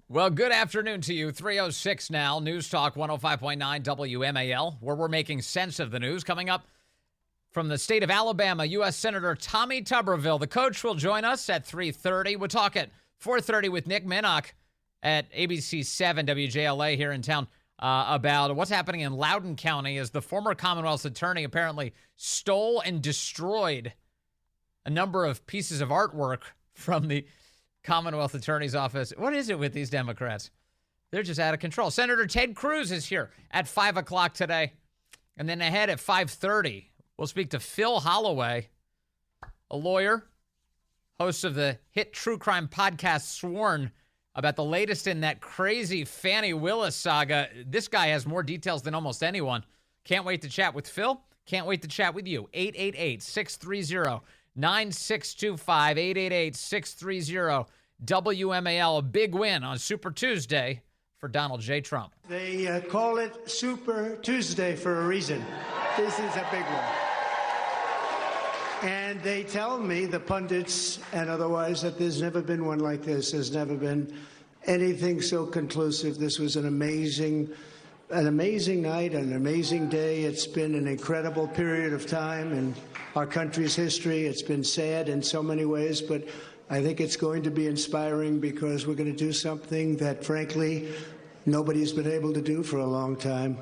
Well, good afternoon to you. 3:06 now. News Talk 105.9 WMAL, where we're making sense of the news. Coming up from the state of Alabama, U.S. Senator Tommy Tuberville. The coach will join us at 3:30. We'll talk at 4:30 with Nick Minnock at ABC 7 WJLA here in town about what's happening in Loudoun County as the former Commonwealth's attorney apparently stole and destroyed a number of pieces of artwork from the Commonwealth Attorney's Office. What is it with these Democrats? They're just out of control. Senator Ted Cruz is here at 5 o'clock today. And then ahead at 5:30, we'll speak to Phil Holloway, a lawyer, host of the hit true crime podcast Sworn, about the latest in that crazy Fannie Willis saga. This guy has more details than almost anyone. Can't wait to chat with Phil. Can't wait to chat with you. 888-630-9625, 888-630 WMAL. A big win on Super Tuesday for Donald J. Trump. They call it Super Tuesday for a reason. This is a big one. And they tell me, the pundits and otherwise, that there's never been one like this. There's never been anything so conclusive. This was an amazing night, an amazing day. It's been an incredible period of time in our country's history. It's been sad in so many ways, but I think it's going to be inspiring because we're going to do something that, frankly, nobody's been able to do for a long time.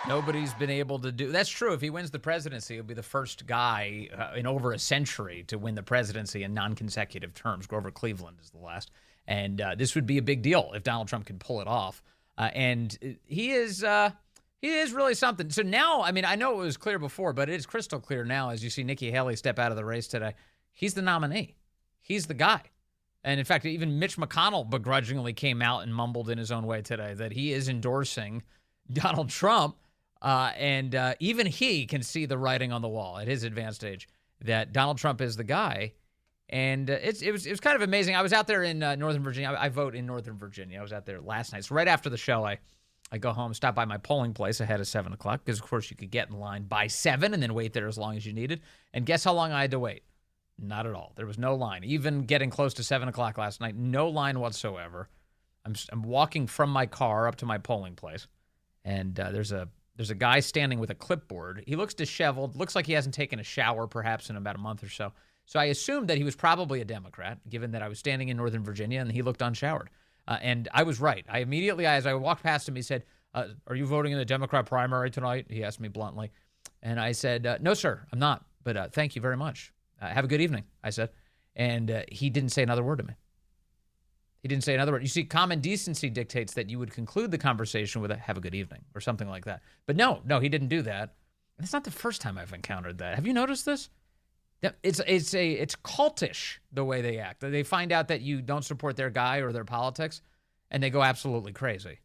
Nobody's been able to do. That's true. If he wins the presidency, he'll be the first guy in over a century to win the presidency in non-consecutive terms. Grover Cleveland is the last. And this would be a big deal if Donald Trump could pull it off. And he is really something. So now, I mean, I know it was clear before, but it is crystal clear now as you see Nikki Haley step out of the race today. He's the nominee. He's the guy. And in fact, even Mitch McConnell begrudgingly came out and mumbled in his own way today that he is endorsing Donald Trump. And even he can see the writing on the wall at his advanced age that Donald Trump is the guy. And it was kind of amazing. I was out there in Northern Virginia. I vote in Northern Virginia. I was out there last night. So right after the show, I go home, stop by my polling place ahead of 7 o'clock because, of course, you could get in line by 7 and then wait there as long as you needed. And guess how long I had to wait? Not at all. There was no line. Even getting close to 7 o'clock last night, no line whatsoever. I'm walking from my car up to my polling place, and there's a guy standing with a clipboard. He looks disheveled, looks like he hasn't taken a shower perhaps in about a month or so. So I assumed that he was probably a Democrat, given that I was standing in Northern Virginia and he looked unshowered. And I was right. I immediately, as I walked past him, he said, are you voting in the Democrat primary tonight? He asked me bluntly. And I said, no, sir, I'm not. But thank you very much. Have a good evening, I said. And he didn't say another word to me. He didn't say another word. You see, common decency dictates that you would conclude the conversation with a have a good evening or something like that. But no, he didn't do that. And it's not the first time I've encountered that. Have you noticed this? It's cultish the way they act. They find out that you don't support their guy or their politics, and they go absolutely crazy.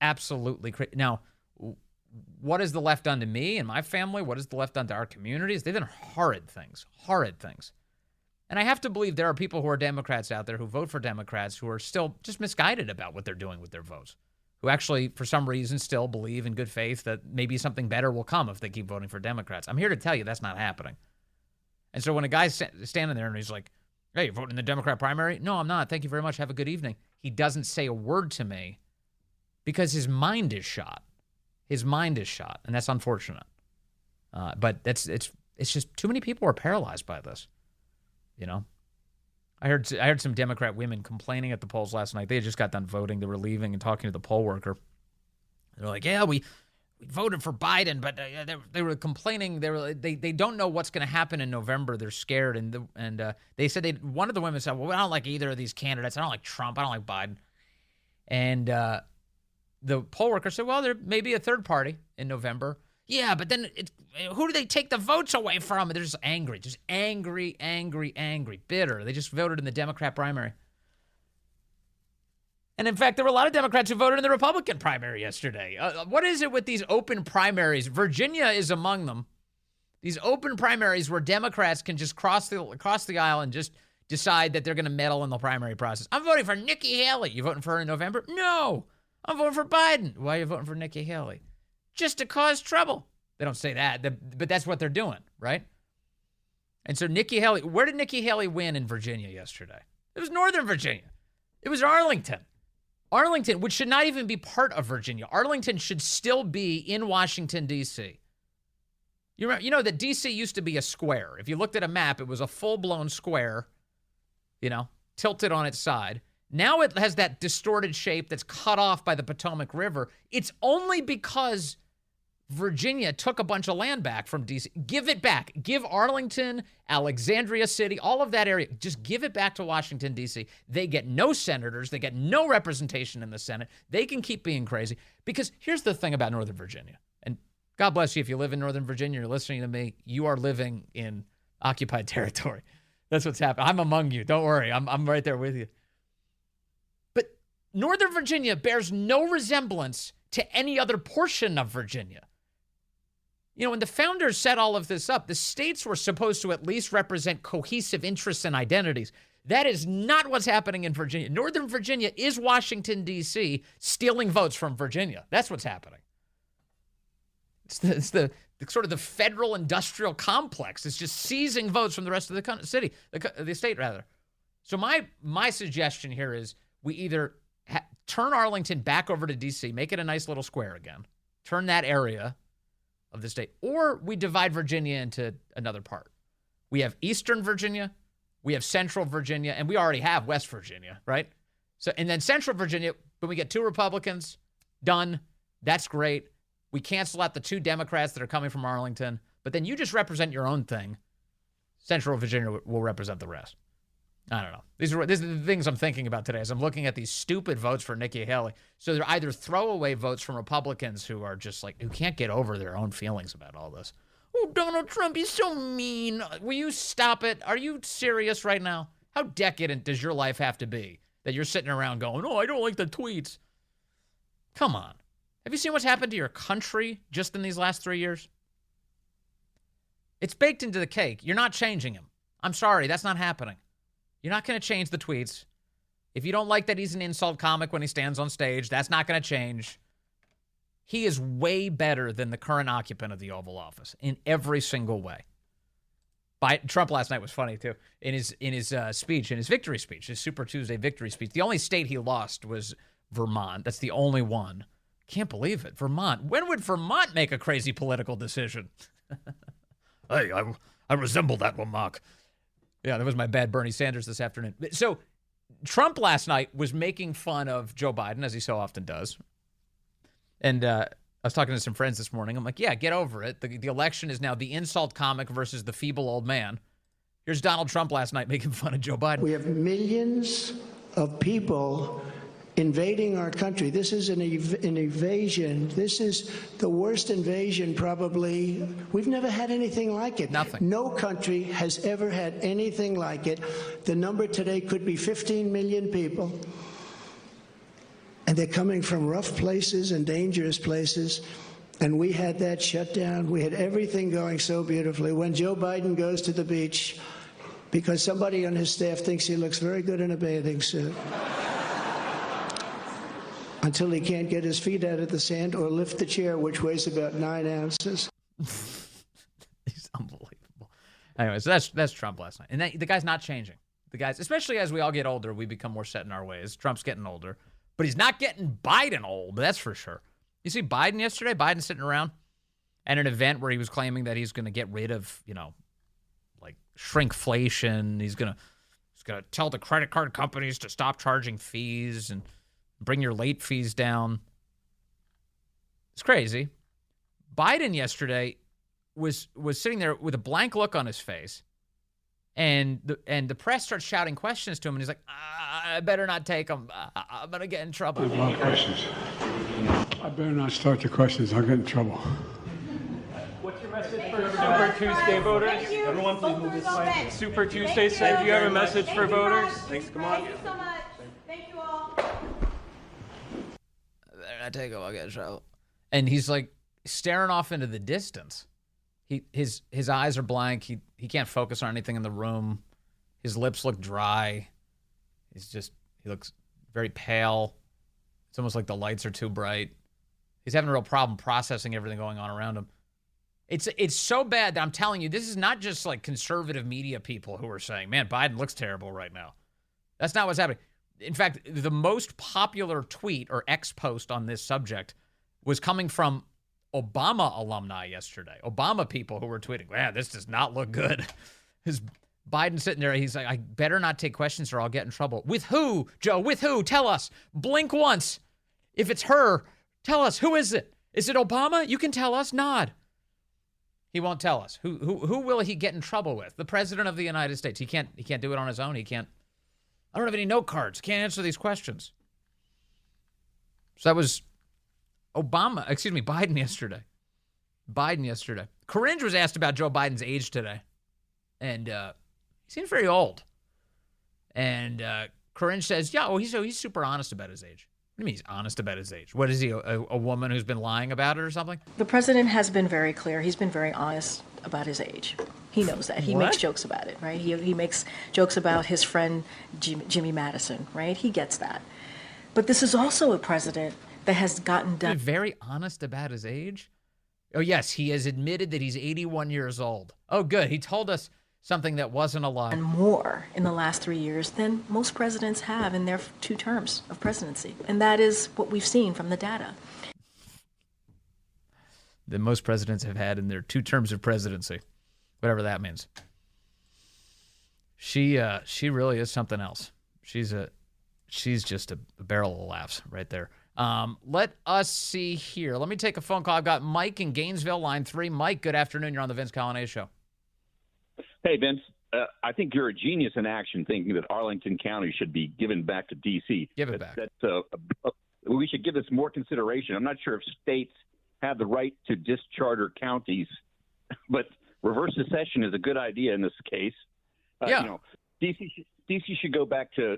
Absolutely crazy. Now, what has the left done to me and my family? What has the left done to our communities? They've done horrid things. And I have to believe there are people who are Democrats out there who vote for Democrats who are still just misguided about what they're doing with their votes, who actually, for some reason, still believe in good faith that maybe something better will come if they keep voting for Democrats. I'm here to tell you that's not happening. And so when a guy's standing there and he's like, hey, you're voting in the Democrat primary? No, I'm not. Thank you very much. Have a good evening. He doesn't say a word to me because his mind is shot. And that's unfortunate. But it's just too many people are paralyzed by this. You know, I heard some Democrat women complaining at the polls last night. They had just got done voting. They were leaving and talking to the poll worker. They're like, yeah, we voted for Biden, but they were complaining. They don't know what's going to happen in November. They're scared. And they said one of the women said, well, I don't like either of these candidates. I don't like Trump. I don't like Biden. And the poll worker said, well, there may be a third party in November. Yeah, but then who do they take the votes away from? They're just angry, bitter. They just voted in the Democrat primary. And in fact, there were a lot of Democrats who voted in the Republican primary yesterday. What is it with these open primaries? Virginia is among them. These open primaries where Democrats can just cross the aisle and just decide that they're going to meddle in the primary process. I'm voting for Nikki Haley. You voting for her in November? No, I'm voting for Biden. Why are you voting for Nikki Haley? Just to cause trouble. They don't say that, but that's what they're doing, right? And so Nikki Haley, where did Nikki Haley win in Virginia yesterday? It was Northern Virginia. It was Arlington. Arlington, which should not even be part of Virginia. Arlington should still be in Washington, D.C. You know that D.C. used to be a square. If you looked at a map, it was a full-blown square, tilted on its side. Now it has that distorted shape that's cut off by the Potomac River. It's only because Virginia took a bunch of land back from D.C. Give it back. Give Arlington, Alexandria City, all of that area. Just give it back to Washington, D.C. They get no senators. They get no representation in the Senate. They can keep being crazy. Because here's the thing about Northern Virginia. And God bless you if you live in Northern Virginia, you're listening to me. You are living in occupied territory. That's what's happening. I'm among you. Don't worry. I'm right there with you. But Northern Virginia bears no resemblance to any other portion of Virginia. When the founders set all of this up, the states were supposed to at least represent cohesive interests and identities. That is not what's happening in Virginia. Northern Virginia is Washington, D.C., stealing votes from Virginia. That's what's happening. It's the sort of the federal industrial complex. It's just seizing votes from the rest of the state, rather. So my suggestion here is we either turn Arlington back over to D.C., make it a nice little square again, turn that area of the state, or we divide Virginia into another part. We have Eastern Virginia, we have Central Virginia, and we already have West Virginia, right? So, and then Central Virginia, when we get 2 Republicans, done. That's great. We cancel out the 2 Democrats that are coming from Arlington, but then you just represent your own thing. Central Virginia will represent the rest. I don't know. These are the things I'm thinking about today as I'm looking at these stupid votes for Nikki Haley. So they're either throwaway votes from Republicans who are just who can't get over their own feelings about all this. Oh, Donald Trump, he's so mean. Will you stop it? Are you serious right now? How decadent does your life have to be that you're sitting around going, oh, I don't like the tweets? Come on. Have you seen what's happened to your country just in these last 3 years? It's baked into the cake. You're not changing him. I'm sorry. That's not happening. You're not going to change the tweets. If you don't like that he's an insult comic when he stands on stage, that's not going to change. He is way better than the current occupant of the Oval Office in every single way. Trump last night was funny, too. In his speech, in his victory speech, his Super Tuesday victory speech, the only state he lost was Vermont. That's the only one. Can't believe it. Vermont. When would Vermont make a crazy political decision? Hey, I resemble that one, Mark. Yeah, that was my bad Bernie Sanders this afternoon. So Trump last night was making fun of Joe Biden, as he so often does. And I was talking to some friends this morning. I'm like, yeah, get over it. The election is now the insult comic versus the feeble old man. Here's Donald Trump last night making fun of Joe Biden. We have millions of people invading our country. This is an invasion. This is the worst invasion probably. We've never had anything like it. Nothing. No country has ever had anything like it. The number today could be 15 million people. And they're coming from rough places and dangerous places. And we had that shut down. We had everything going so beautifully. When Joe Biden goes to the beach, because somebody on his staff thinks he looks very good in a bathing suit. Until he can't get his feet out of the sand or lift the chair, which weighs about 9 ounces. He's unbelievable. Anyway, so that's Trump last night. And the guy's not changing. The guys, especially as we all get older, we become more set in our ways. Trump's getting older. But he's not getting Biden old, that's for sure. You see Biden yesterday? Biden sitting around at an event where he was claiming that he's going to get rid of, shrinkflation. He's going to tell the credit card companies to stop charging fees and bring your late fees down. It's crazy. Biden yesterday was sitting there with a blank look on his face, and the press starts shouting questions to him, and he's like, I better not take them. I'm going to get in trouble. I have a lot of questions. I better not start the questions. I'll get in trouble. What's your message for Super Tuesday voters? Everyone please move this way. Super Tuesday, sir, do you have a message for voters? Thanks, come on. Thank you so much. Thank you all. I take him, I'll get in trouble. And he's staring off into the distance. His eyes are blank. He can't focus on anything in the room. His lips look dry. He looks very pale. It's almost like the lights are too bright. He's having a real problem processing everything going on around him. It's so bad that I'm telling you, this is not just conservative media people who are saying, man, Biden looks terrible right now. That's not what's happening. In fact, the most popular tweet or X post on this subject was coming from Obama alumni yesterday. Obama people who were tweeting, "Man, this does not look good." His Biden sitting there, he's like, "I better not take questions or I'll get in trouble." With who, Joe? With who? Tell us. Blink once. If it's her, tell us. Who is it? Is it Obama? You can tell us. Nod. He won't tell us. Who will he get in trouble with? The president of the United States. He can't do it on his own. He can't. I don't have any note cards. Can't answer these questions. So that was Biden yesterday. Corinne was asked about Joe Biden's age today. And he seems very old. And Corinne says, yeah, well, he's super honest about his age. What do you mean he's honest about his age? What is he, a woman who's been lying about it or something? The president has been very clear. He's been very honest about his age. He knows that. He makes jokes about it, right? He makes jokes about his friend Jimmy Madison, right? He gets that. But this is also a president that has gotten done. Very honest about his age? Oh, yes, he has admitted that he's 81 years old. Oh, good. He told us something that wasn't a lie. And more in the last 3 years than most presidents have in their 2 terms of presidency. And that is what we've seen from the data. That most presidents have had in their 2 terms of presidency, whatever that means. She really is something else. She's just a barrel of laughs right there. Let us see here. Let me take a phone call. I've got Mike in Gainesville, line 3. Mike, good afternoon. You're on the Vince Coglianese Show. Hey, Vince. I think you're a genius in action thinking that Arlington County should be given back to D.C. Give it back. We should give this more consideration. I'm not sure if states have the right to discharter counties, but reverse secession is a good idea in this case. Yeah. D.C. should go back to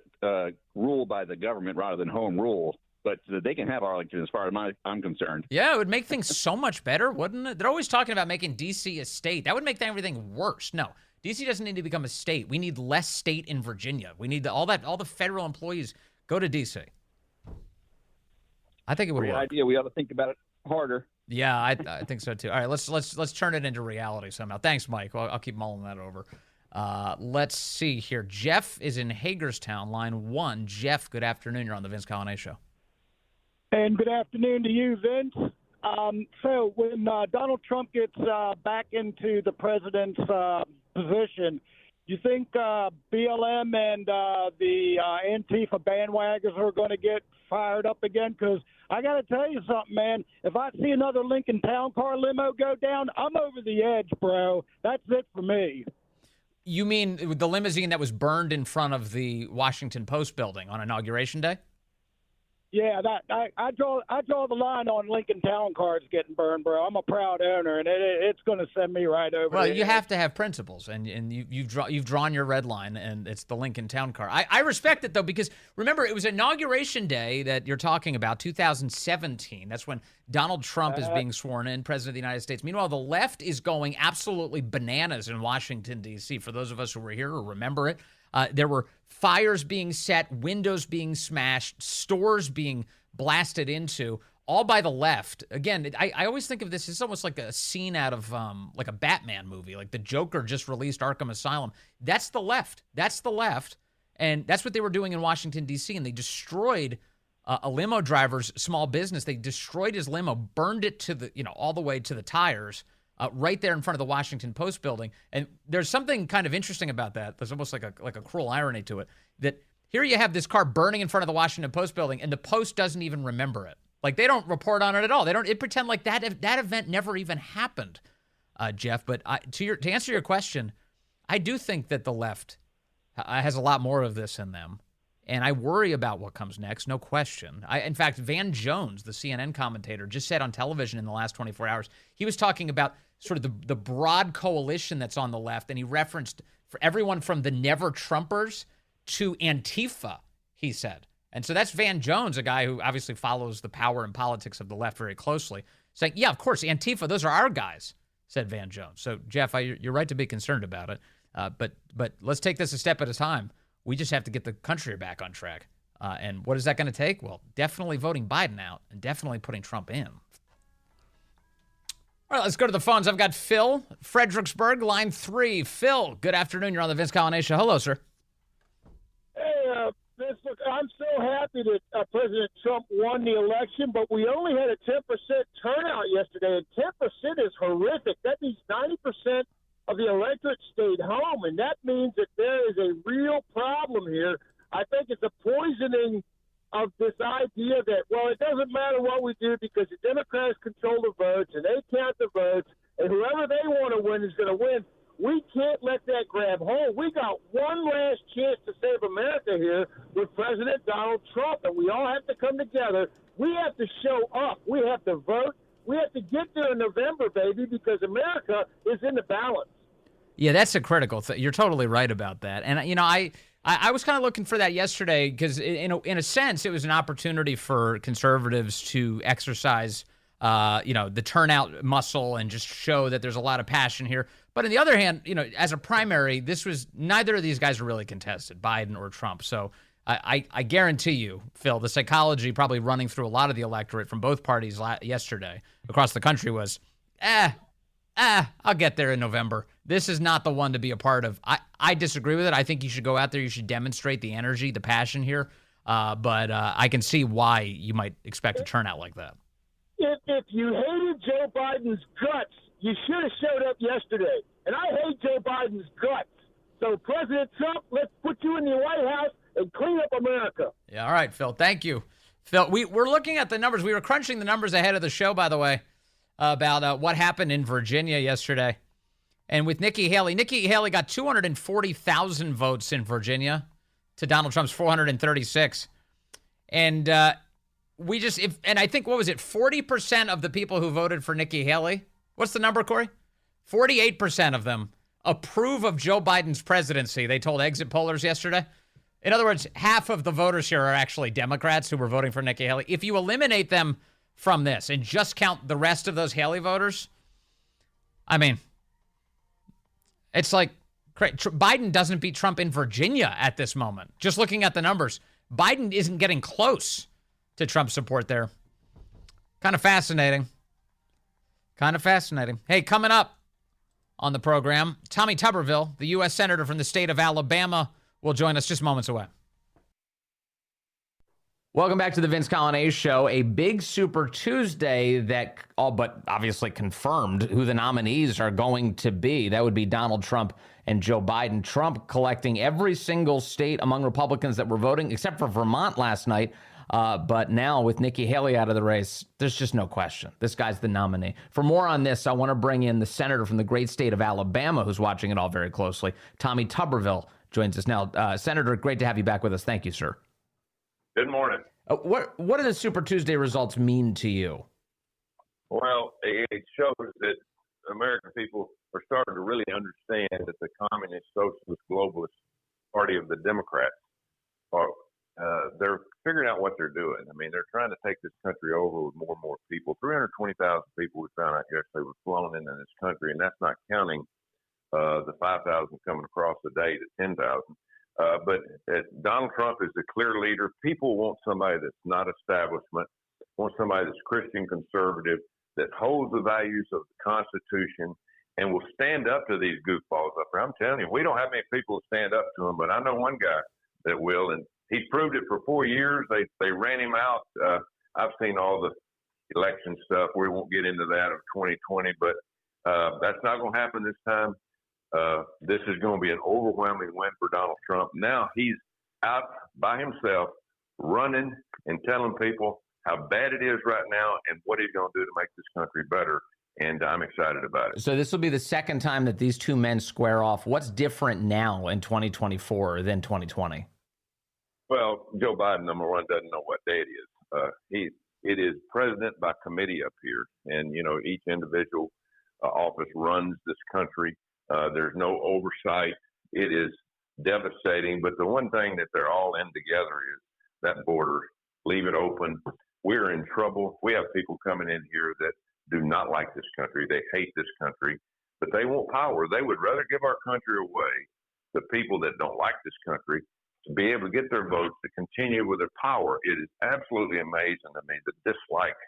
rule by the government rather than home rule. But they can have Arlington as far as I'm concerned. Yeah, it would make things so much better, wouldn't it? They're always talking about making D.C. a state. That would make everything worse. No, D.C. doesn't need to become a state. We need less state in Virginia. We need all the federal employees go to D.C. I think it would Great work. idea. We ought to think about it harder. Yeah, I think so too. All right, let's turn it into reality somehow. Thanks, Mike. I'll keep mulling that over. Let's see here. Jeff is in Hagerstown, line 1. Jeff, good afternoon. You're on the Vince Coglianese Show. And good afternoon to you, Vince. So when Donald Trump gets back into the president's position, you think BLM and the Antifa bandwagons are going to get fired up again? Because I got to tell you something, man. If I see another Lincoln Town Car limo go down, I'm over the edge, bro. That's it for me. You mean the limousine that was burned in front of the Washington Post building on Inauguration Day? Yeah, I draw the line on Lincoln Town Cars getting burned, bro. I'm a proud owner, and it's going to send me right over. Well, you have to have principles, and you've drawn your red line, and it's the Lincoln Town Car. I respect it though, because remember it was Inauguration Day that you're talking about, 2017. That's when Donald Trump is being sworn in, President of the United States. Meanwhile, the left is going absolutely bananas in Washington D.C. For those of us who were here or remember it. There were fires being set, windows being smashed, stores being blasted into, all by the left. Again, I always think of this as almost like a scene out of like a Batman movie, like the Joker just released Arkham Asylum. That's the left. That's the left. And that's what they were doing in Washington, D.C., and they destroyed a limo driver's small business. They destroyed his limo, burned it to the, all the way to the tires, right there in front of the Washington Post building. And there's something kind of interesting about that. There's almost like a cruel irony to it, that here you have this car burning in front of the Washington Post building, and the Post doesn't even remember it. Like, they don't report on it at all. They pretend like that event never even happened, Jeff. But to answer your question, I do think that the left has a lot more of this in them. And I worry about what comes next, no question. In fact, Van Jones, the CNN commentator, just said on television in the last 24 hours, he was talking about sort of the broad coalition that's on the left, and he referenced for everyone from the Never Trumpers to Antifa, he said. And so that's Van Jones, a guy who obviously follows the power and politics of the left very closely, saying, yeah, of course, Antifa, those are our guys, said Van Jones. So, Jeff, you're right to be concerned about it. But let's take this a step at a time. We just have to get the country back on track. And what is that going to take? Well, definitely voting Biden out and definitely putting Trump in. All right, let's go to the phones. I've got Phil, Fredericksburg, line 3. Phil, good afternoon. You're on the Vince Coglianese Show. Hello, sir. Hey, I'm so happy that President Trump won the election, but we only had a 10% turnout yesterday, and 10% is horrific. That means 90% of the electorate stayed home, and that means that there is a real problem here. I think it's a poisoning of this idea that, well, it doesn't matter what we do because the Democrats control the votes, and they count the votes, and whoever they want to win is going to win. We can't let that grab hold. We got one last chance to save America here with President Donald Trump, and we all have to come together. We have to show up. We have to vote. We have to get there in November, baby, because America is in the balance. Yeah, that's a critical thing. You're totally right about that. And, you know, I was kind of looking for that yesterday because, in a sense, it was an opportunity for conservatives to exercise, the turnout muscle and just show that there's a lot of passion here. But on the other hand, as a primary, neither of these guys are really contested, Biden or Trump. So I guarantee you, Phil, the psychology probably running through a lot of the electorate from both parties yesterday across the country was, I'll get there in November. This is not the one to be a part of. I disagree with it. I think you should go out there. You should demonstrate the energy, the passion here. But I can see why you might expect a turnout like that. If you hated Joe Biden's guts, you should have showed up yesterday. And I hate Joe Biden's guts. So, President Trump, let's put you in the White House and clean up America. Yeah, all right, Phil. Thank you. Phil, we're looking at the numbers. We were crunching the numbers ahead of the show, by the way, about what happened in Virginia yesterday. And with Nikki Haley got 240,000 votes in Virginia to Donald Trump's 436. And I think, what was it, 40% of the people who voted for Nikki Haley? What's the number, Corey? 48% of them approve of Joe Biden's presidency, they told exit pollers yesterday. In other words, half of the voters here are actually Democrats who were voting for Nikki Haley. If you eliminate them from this and just count the rest of those Haley voters, I mean, it's like Biden doesn't beat Trump in Virginia at this moment. Just looking at the numbers, Biden isn't getting close to Trump support there. Kind of fascinating. Hey, coming up on the program, Tommy Tuberville, the U.S. Senator from the state of Alabama, will join us just moments away. Welcome back to the Vince Coglianese Show. A big Super Tuesday that all but obviously confirmed who the nominees are going to be. That would be Donald Trump and Joe Biden. Trump collecting every single state among Republicans that were voting, except for Vermont last night. But now with Nikki Haley out of the race, there's just no question. This guy's the nominee. For more on this, I want to bring in the senator from the great state of Alabama who's watching it all very closely. Tommy Tuberville joins us now. Senator, great to have you back with us. Thank you, sir. Good morning. What do the Super Tuesday results mean to you? Well, it shows that American people are starting to really understand that the communist, socialist, globalist party of the Democrats they're figuring out what they're doing. I mean, they're trying to take this country over with more and more people. 320,000 people we found out yesterday were flown into this country, and that's not counting the 5,000 coming across a day to 10,000. But Donald Trump is the clear leader. People want somebody that's not establishment, want somebody that's Christian conservative, that holds the values of the Constitution and will stand up to these goofballs up there. I'm telling you, we don't have many people to stand up to them, but I know one guy that will, and he's proved it for 4 years. They ran him out. I've seen all the election stuff. We won't get into that of 2020, but that's not going to happen this time. This is going to be an overwhelming win for Donald Trump. Now he's out by himself running and telling people how bad it is right now and what he's going to do to make this country better. And I'm excited about it. So this will be the second time that these two men square off. What's different now in 2024 than 2020? Well, Joe Biden, number one, doesn't know what day it is. It is president by committee up here. And, each individual office runs this country. There's no oversight. It is devastating. But the one thing that they're all in together is that border. Leave it open. We're in trouble. We have people coming in here that do not like this country. They hate this country, but they want power. They would rather give our country away to people that don't like this country to be able to get their votes to continue with their power. It is absolutely amazing to me, the dislike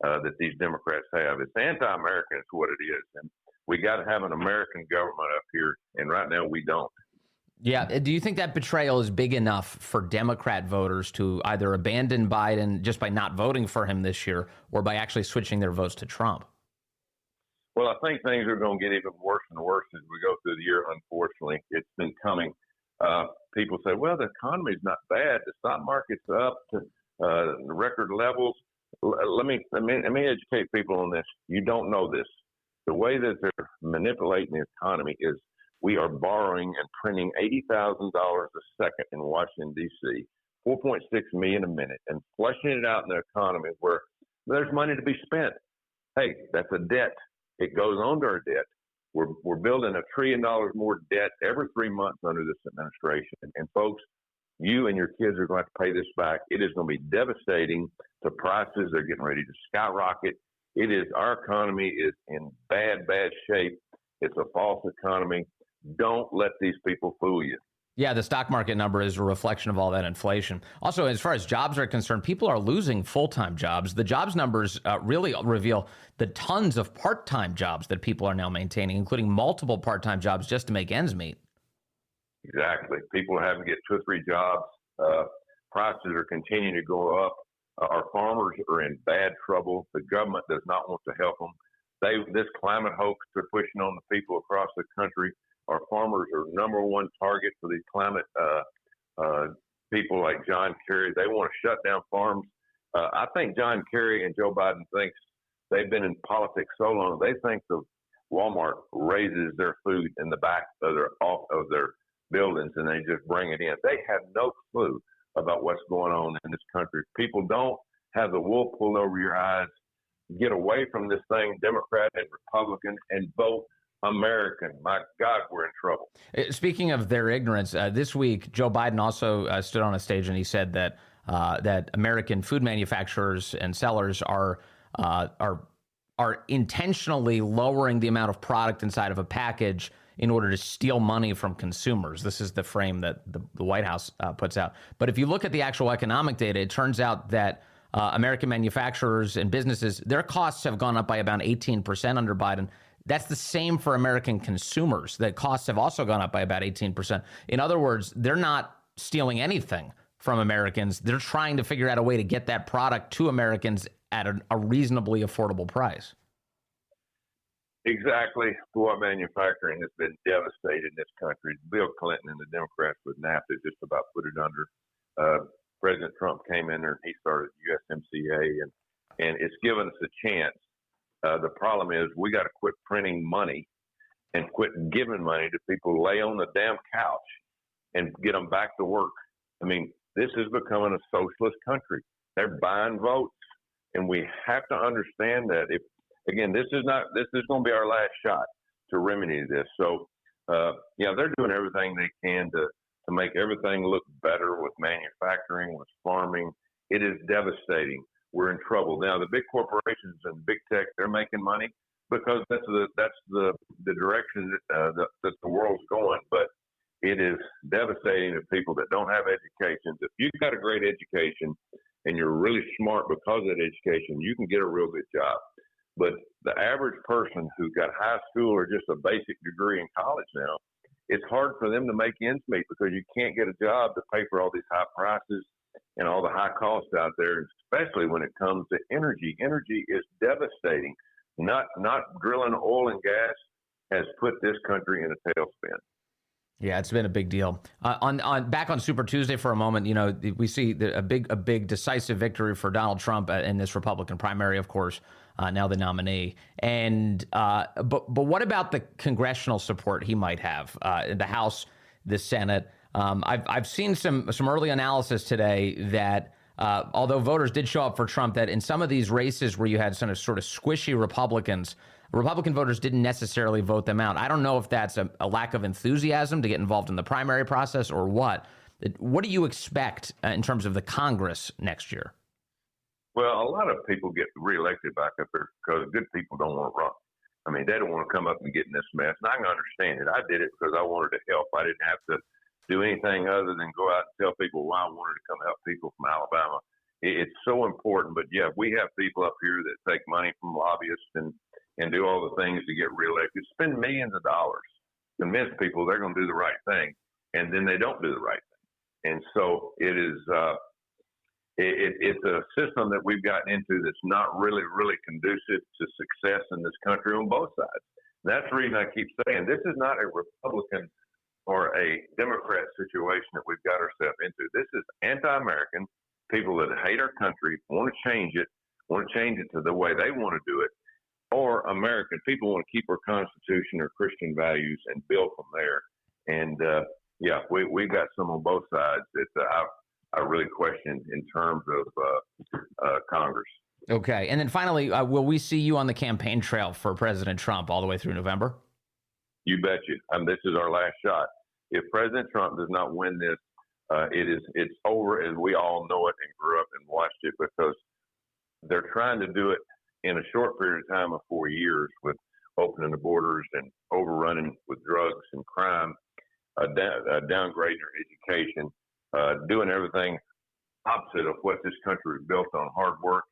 that these Democrats have. It's anti-American. It's what it is. And we got to have an American government up here, and right now we don't. Yeah. Do you think that betrayal is big enough for Democrat voters to either abandon Biden just by not voting for him this year or by actually switching their votes to Trump? Well, I think things are going to get even worse and worse as we go through the year. Unfortunately, it's been coming. People say, well, the economy's not bad. The stock market's up to record levels. Let me educate people on this. You don't know this. The way that they're manipulating the economy is we are borrowing and printing $80,000 a second in Washington, D.C., 4.6 million a minute, and flushing it out in the economy where there's money to be spent. Hey, that's a debt. It goes on to our debt. We're building $1 trillion more debt every 3 months under this administration. And folks, you and your kids are going to have to pay this back. It is going to be devastating. The prices are getting ready to skyrocket. Our economy is in bad shape. It's a false economy. Don't let these people fool you. Yeah, the stock market number is a reflection of all that inflation. Also, as far as jobs are concerned, people are losing full-time jobs. The jobs numbers really reveal the tons of part-time jobs that people are now maintaining, including multiple part-time jobs just to make ends meet. Exactly. People are having to get 2 or 3 jobs. Prices are continuing to go up. Our farmers are in bad trouble. The government does not want to help them. This climate hoax they're pushing on the people across the country. Our farmers are number one target for these climate people like John Kerry. They want to shut down farms. I think John Kerry and Joe Biden thinks they've been in politics so long. They think the Walmart raises their food in the back of their buildings and they just bring it in. They have no clue about what's going on in this country. People don't have the wool pulled over your eyes. Get away from this thing, Democrat and Republican, and vote American. My God, we're in trouble. Speaking of their ignorance, this week Joe Biden also stood on a stage and he said that that American food manufacturers and sellers are intentionally lowering the amount of product inside of a package in order to steal money from consumers. This is the frame that the White House puts out. But if you look at the actual economic data, it turns out that American manufacturers and businesses, their costs have gone up by about 18% under Biden. That's the same for American consumers. The costs have also gone up by about 18%. In other words, they're not stealing anything from Americans. They're trying to figure out a way to get that product to Americans at a reasonably affordable price. Exactly. What manufacturing has been devastated in this country. Bill Clinton and the Democrats with NAFTA just about put it under. President Trump came in there and he started USMCA, and it's given us a chance. The problem is we got to quit printing money and quit giving money to people lay on the damn couch and get them back to work. I mean, this is becoming a socialist country. They're buying votes, and we have to understand that. If again, this is going to be our last shot to remedy this. So, they're doing everything they can to make everything look better with manufacturing, with farming. It is devastating. We're in trouble now. The big corporations and big tech, they're making money because that's the direction that the world's going. But it is devastating to people that don't have education. If you've got a great education and you're really smart because of that education, you can get a real good job. But the average person who got high school or just a basic degree in college now, it's hard for them to make ends meet because you can't get a job to pay for all these high prices and all the high costs out there, especially when it comes to energy. Energy is devastating. Not drilling oil and gas has put this country in a tailspin. Yeah, it's been a big deal. Back on Super Tuesday for a moment, we see a big decisive victory for Donald Trump in this Republican primary, of course, now the nominee. And but what about the congressional support he might have in the House, the Senate? I've seen some early analysis today that although voters did show up for Trump, that in some of these races where you had sort of squishy Republican voters didn't necessarily vote them out. I don't know if that's a lack of enthusiasm to get involved in the primary process or what. What do you expect in terms of the Congress next year? Well, a lot of people get reelected back up there because good people don't want to run. I mean, they don't want to come up and get in this mess. And I can understand it. I did it because I wanted to help. I didn't have to do anything other than go out and tell people why I wanted to come help people from Alabama. It's so important. But, yeah, we have people up here that take money from lobbyists and do all the things to get reelected, spend millions of dollars, convince people they're going to do the right thing. and then they don't do the right thing. And so it is. It's a system that we've gotten into that's not really conducive to success in this country on both sides. That's the reason I keep saying this is not a Republican or a Democrat situation that we've got ourselves into. This is anti-American people that hate our country, want to change it to the way they want to do it, or American people want to keep our Constitution or Christian values and build from there. And we got some on both sides that I really question in terms of Congress. Okay. And then finally, will we see you on the campaign trail for President Trump all the way through November? You bet you. This is our last shot. If President Trump does not win this, it's over as we all know it and grew up and watched it, because they're trying to do it in a short period of time of 4 years with opening the borders and overrunning with drugs and crime, downgrading our education, doing everything opposite of what this country is built on, hard work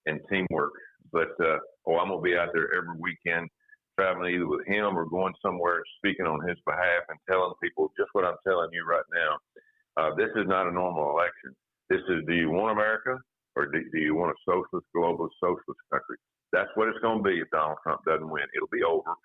and teamwork. But I'm going to be out there every weekend traveling either with him or going somewhere speaking on his behalf and telling people just what I'm telling you right now. This is not a normal election. This is, do you want America or do you want a socialist, global socialist country? That's what it's going to be if Donald Trump doesn't win. It'll be over.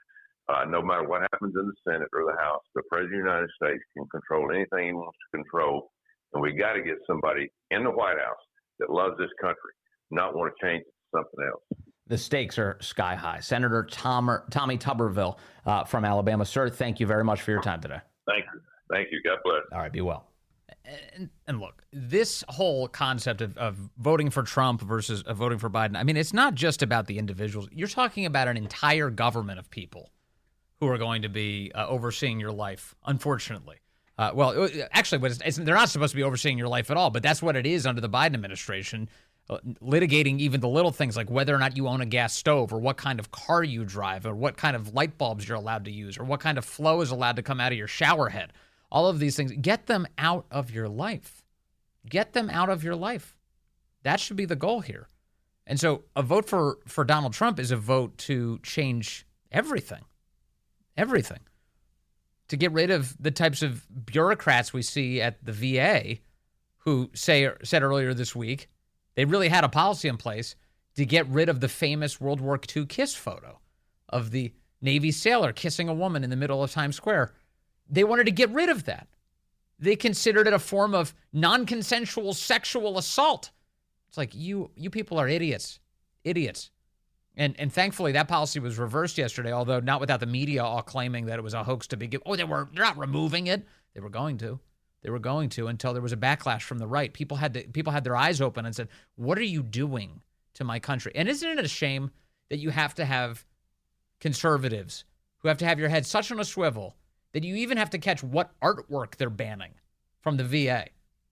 No matter what happens in the Senate or the House, the President of the United States can control anything he wants to control. And we got to get somebody in the White House that loves this country, not want to change it to something else. The stakes are sky high. Senator Tommy Tuberville from Alabama. Sir, thank you very much for your time today. Thank you. Thank you. God bless. All right, be well. And look, this whole concept of voting for Trump versus voting for Biden, I mean, it's not just about the individuals. You're talking about an entire government of people who are going to be overseeing your life, unfortunately. Actually, they're not supposed to be overseeing your life at all, but that's what it is under the Biden administration, litigating even the little things like whether or not you own a gas stove or what kind of car you drive or what kind of light bulbs you're allowed to use or what kind of flow is allowed to come out of your shower head. All of these things, get them out of your life. Get them out of your life. That should be the goal here. And so a vote for Donald Trump is a vote to change everything. Everything. To get rid of the types of bureaucrats we see at the VA who said earlier this week they really had a policy in place to get rid of the famous World War II kiss photo of the Navy sailor kissing a woman in the middle of Times Square. They wanted to get rid of that. They considered it a form of non-consensual sexual assault. It's like, you people are idiots. Idiots. And thankfully, that policy was reversed yesterday, although not without the media all claiming that it was a hoax to begin. Oh, they're not removing it. They were going to. They were going to until there was a backlash from the right. People had their eyes open and said, what are you doing to my country? And isn't it a shame that you have to have conservatives who have to have your head such on a swivel that you even have to catch what artwork they're banning from the VA,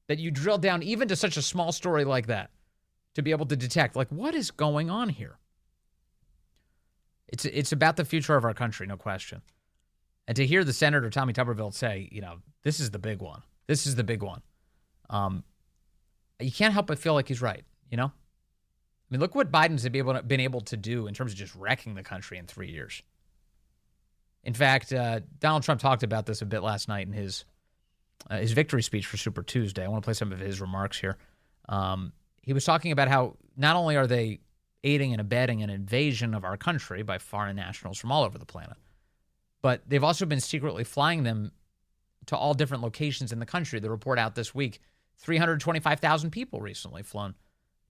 that you drill down even to such a small story like that to be able to detect, like, what is going on here? It's about the future of our country, no question. And to hear the Senator Tommy Tuberville say, this is the big one. This is the big one. You can't help but feel like he's right, I mean, look what Biden's been able to do in terms of just wrecking the country in 3 years. In fact, Donald Trump talked about this a bit last night in his victory speech for Super Tuesday. I want to play some of his remarks here. He was talking about how not only are they aiding and abetting an invasion of our country by foreign nationals from all over the planet, but they've also been secretly flying them to all different locations in the country. The report out this week, 325,000 people recently flown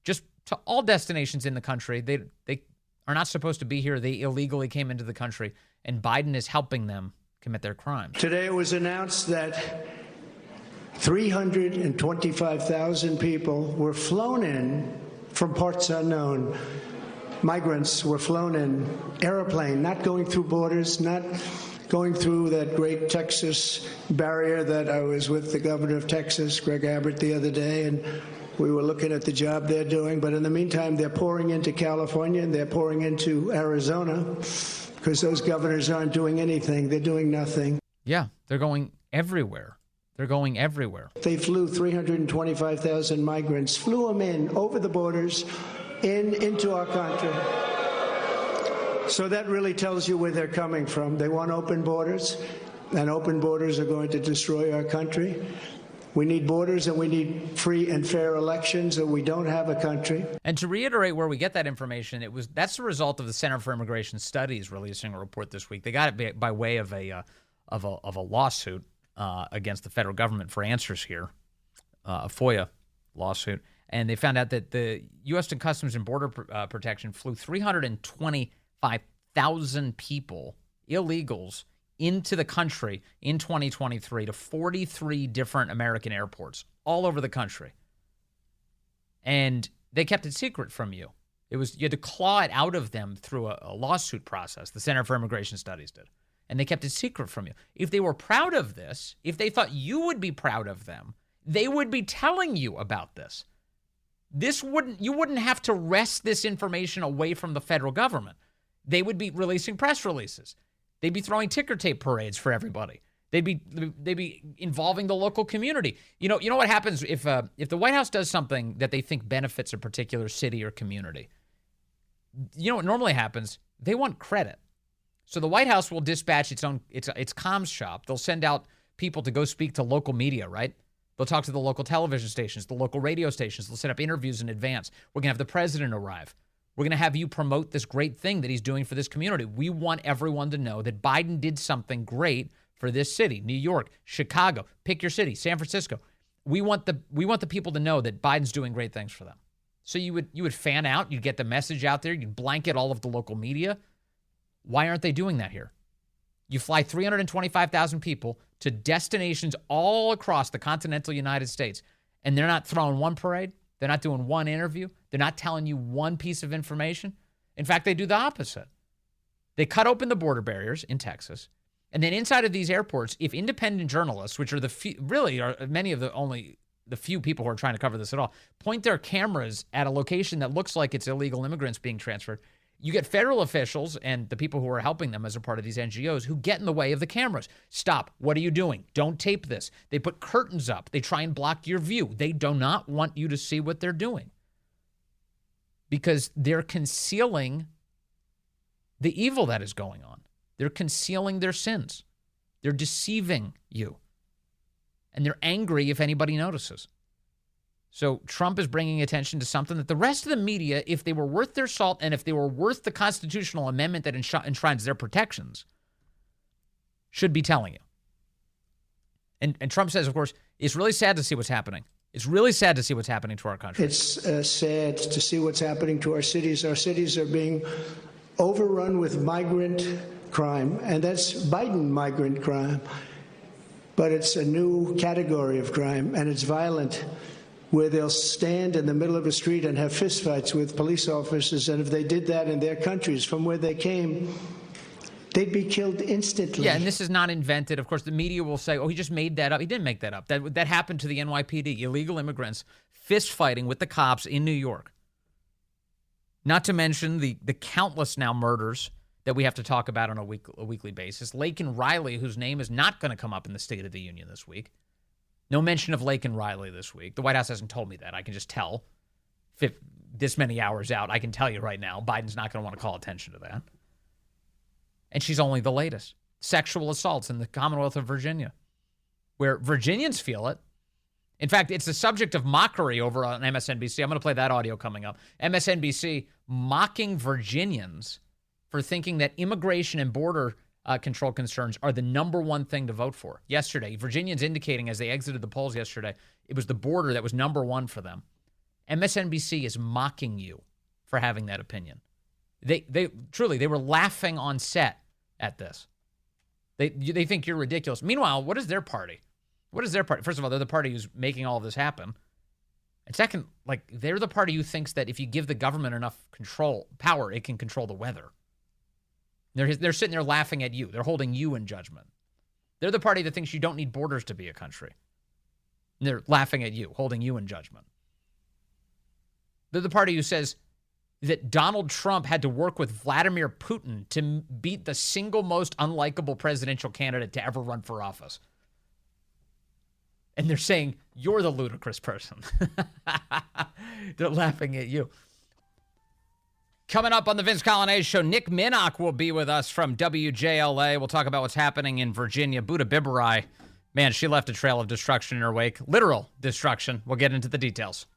just to all destinations in the country. They are not supposed to be here. They illegally came into the country, and Biden is helping them commit their crimes. Today it was announced that 325,000 people were flown in from parts unknown. Migrants were flown in airplane, not going through borders, not going through that great Texas barrier that I was with the governor of Texas, Greg Abbott, the other day, and we were looking at the job they're doing. But in the meantime, they're pouring into California and they're pouring into Arizona because those governors aren't doing anything. They're doing nothing. Yeah, they're going everywhere. They're going everywhere. They flew 325,000 migrants, flew them in over the borders into our country. So that really tells you where they're coming from. They want open borders. and open borders are going to destroy our country. We need borders and we need free and fair elections, or we don't have a country. And to reiterate where we get that information, that's the result of the Center for Immigration Studies releasing a report this week. They got it by way of a lawsuit against the federal government for answers here, a FOIA lawsuit. And they found out that the U.S. Customs and Border Protection flew 325,000 people, illegals, into the country in 2023 to 43 different American airports all over the country. And they kept it secret from you. You had to claw it out of them through a lawsuit process. The Center for Immigration Studies did. And they kept it secret from you. If they were proud of this, if they thought you would be proud of them, they would be telling you about this. You wouldn't have to wrest this information away from the federal government. They would be releasing press releases. They'd be throwing ticker tape parades for everybody. They'd be involving the local community. You know what happens if the White House does something that they think benefits a particular city or community. You know what normally happens? They want credit. So the White House will dispatch its comms shop. They'll send out people to go speak to local media, right? They'll talk to the local television stations, the local radio stations. They'll set up interviews in advance. We're going to have the president arrive. We're going to have you promote this great thing that he's doing for this community. We want everyone to know that Biden did something great for this city, New York, Chicago, pick your city, San Francisco. We want the people to know that Biden's doing great things for them. So you would fan out, you'd get the message out there, you'd blanket all of the local media. Why aren't they doing that here? You fly 325,000 people to destinations all across the continental United States, and they're not throwing one parade. They're not doing one interview. They're not telling you one piece of information. In fact, they do the opposite. They cut open the border barriers in Texas, and then inside of these airports, if independent journalists, which are many of the few people who are trying to cover this at all, point their cameras at a location that looks like it's illegal immigrants being transferred, you get federal officials and the people who are helping them as a part of these NGOs who get in the way of the cameras. Stop. What are you doing? Don't tape this. They put curtains up. They try and block your view. They do not want you to see what they're doing because they're concealing the evil that is going on. They're concealing their sins. They're deceiving you. And they're angry if anybody notices. So Trump is bringing attention to something that the rest of the media, if they were worth their salt and if they were worth the constitutional amendment that enshrines their protections, should be telling you. And Trump says, of course, it's really sad to see what's happening. It's really sad to see what's happening to our country. It's sad to see what's happening to our cities. Our cities are being overrun with migrant crime, and that's Biden migrant crime. But it's a new category of crime, and it's violent, where they'll stand in the middle of a street and have fistfights with police officers. And if they did that in their countries from where they came, they'd be killed instantly. Yeah, and this is not invented. Of course, the media will say, oh, he just made that up. He didn't make that up. That happened to the NYPD, illegal immigrants fistfighting with the cops in New York. Not to mention the countless now murders that we have to talk about on a weekly basis. Laken Riley, whose name is not going to come up in the State of the Union this week. No mention of Laken Riley this week. The White House hasn't told me that. I can just tell. This many hours out, I can tell you right now, Biden's not going to want to call attention to that. And she's only the latest. Sexual assaults in the Commonwealth of Virginia, where Virginians feel it. In fact, it's the subject of mockery over on MSNBC. I'm going to play that audio coming up. MSNBC mocking Virginians for thinking that immigration and border control concerns are the number one thing to vote for. Yesterday, Virginians indicating as they exited the polls yesterday, it was the border that was number one for them. MSNBC is mocking you for having that opinion. They were laughing on set at this. They think you're ridiculous. Meanwhile, what is their party? What is their party? First of all, they're the party who's making all of this happen. And second, they're the party who thinks that if you give the government enough power, it can control the weather. They're sitting there laughing at you. They're holding you in judgment. They're the party that thinks you don't need borders to be a country. And they're laughing at you, holding you in judgment. They're the party who says that Donald Trump had to work with Vladimir Putin to beat the single most unlikable presidential candidate to ever run for office. And they're saying, you're the ludicrous person. They're laughing at you. Coming up on the Vince Coglianese Show, Nick Minnock will be with us from WJLA. We'll talk about what's happening in Virginia. Buddha Bibarai, man, she left a trail of destruction in her wake. Literal destruction. We'll get into the details.